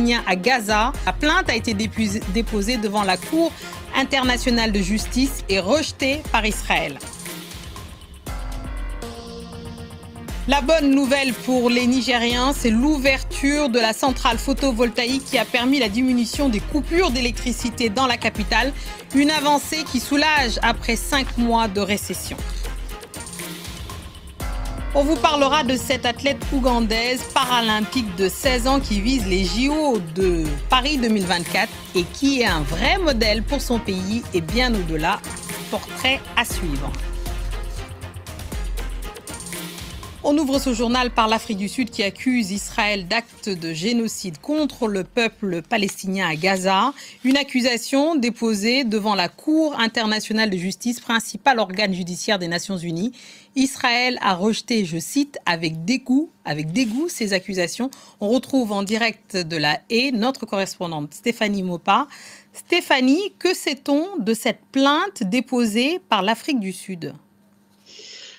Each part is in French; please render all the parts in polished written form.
Palestiniens à Gaza. La plainte a été déposée devant la Cour internationale de justice et rejetée par Israël. La bonne nouvelle pour les Nigériens, c'est l'ouverture de la centrale photovoltaïque qui a permis la diminution des coupures d'électricité dans la capitale. Une avancée qui soulage après 5 mois de récession. On vous parlera de cette athlète ougandaise paralympique de 16 ans qui vise les JO de Paris 2024 et qui est un vrai modèle pour son pays et bien au-delà. Portrait à suivre. On ouvre ce journal par l'Afrique du Sud qui accuse Israël d'actes de génocide contre le peuple palestinien à Gaza. Une accusation déposée devant la Cour internationale de justice, principal organe judiciaire des Nations Unies. Israël a rejeté, je cite, avec dégoût ces accusations. On retrouve en direct de La Haye notre correspondante Stéphanie Maupas. Stéphanie, que sait-on de cette plainte déposée par l'Afrique du Sud ?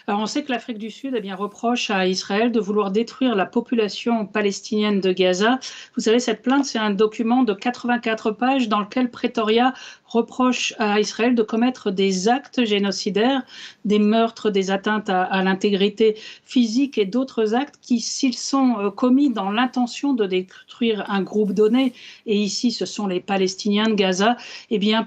Alors on sait que l'Afrique du Sud reproche à Israël de vouloir détruire la population palestinienne de Gaza. Vous savez, cette plainte, c'est un document de 84 pages dans lequel Pretoria reproche à Israël de commettre des actes génocidaires, des meurtres, des atteintes à l'intégrité physique et d'autres actes qui, s'ils sont commis dans l'intention de détruire un groupe donné, et ici ce sont les Palestiniens de Gaza,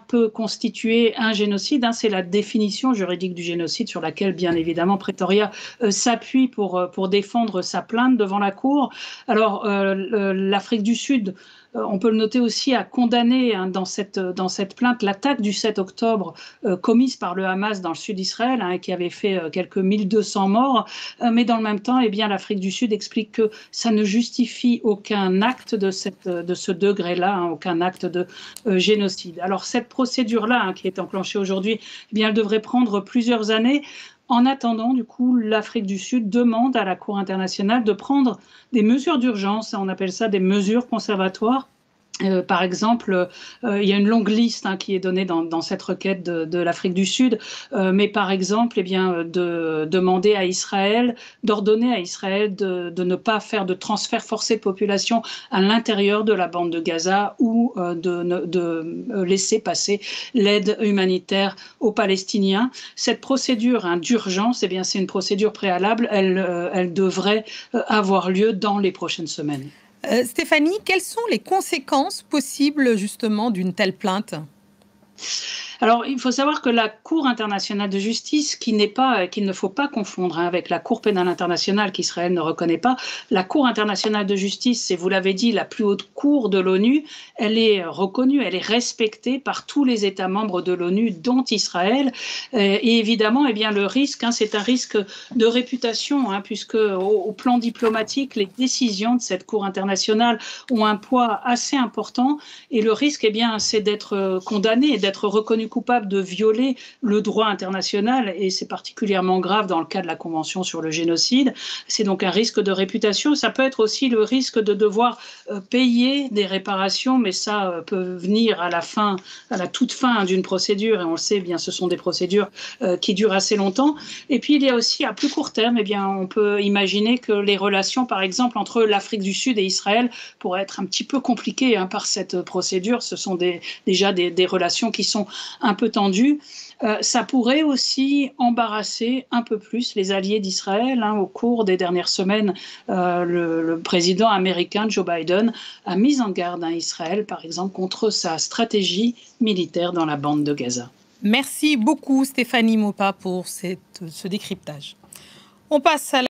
peut constituer un génocide. C'est la définition juridique du génocide sur laquelle, bien évidemment, Pretoria s'appuie pour défendre sa plainte devant la Cour. Alors, l'Afrique du Sud, on peut le noter aussi, a condamné dans cette plainte l'attaque du 7 octobre commise par le Hamas dans le sud d'Israël, qui avait fait quelques 1200 morts. Mais dans le même temps, l'Afrique du Sud explique que ça ne justifie aucun acte de ce degré-là, aucun acte de génocide. Alors cette procédure-là, qui est enclenchée aujourd'hui, elle devrait prendre plusieurs années. En attendant, du coup, l'Afrique du Sud demande à la Cour internationale de prendre des mesures d'urgence. On appelle ça des mesures conservatoires. Par exemple, il y a une longue liste qui est donnée dans cette requête de l'Afrique du Sud, mais par exemple, de demander à Israël, d'ordonner à Israël de ne pas faire de transfert forcé de population à l'intérieur de la bande de Gaza ou de laisser passer l'aide humanitaire aux Palestiniens. Cette procédure d'urgence, c'est une procédure préalable, elle devrait avoir lieu dans les prochaines semaines. Stéphanie, quelles sont les conséquences possibles justement d'une telle plainte ? Alors, il faut savoir que la Cour internationale de justice, qu'il ne faut pas confondre avec la Cour pénale internationale qu'Israël ne reconnaît pas, la Cour internationale de justice, c'est, vous l'avez dit, la plus haute cour de l'ONU. Elle est reconnue, elle est respectée par tous les États membres de l'ONU, dont Israël. Et évidemment, le risque, c'est un risque de réputation, puisque au plan diplomatique, les décisions de cette Cour internationale ont un poids assez important. Et le risque, c'est d'être condamné, d'être reconnu coupable de violer le droit international, et c'est particulièrement grave dans le cas de la Convention sur le génocide. C'est donc un risque de réputation. Ça peut être aussi le risque de devoir payer des réparations, mais ça peut venir à la toute fin d'une procédure, et on le sait bien, ce sont des procédures qui durent assez longtemps. Et puis il y a aussi à plus court terme, on peut imaginer que les relations, par exemple, entre l'Afrique du Sud et Israël pourraient être un petit peu compliquées par cette procédure. Ce sont déjà des relations qui sont un peu tendu. Ça pourrait aussi embarrasser un peu plus les alliés d'Israël. Au cours des dernières semaines, le président américain Joe Biden a mis en garde Israël, par exemple, contre sa stratégie militaire dans la bande de Gaza. Merci beaucoup Stéphanie Maupas pour ce décryptage. On passe à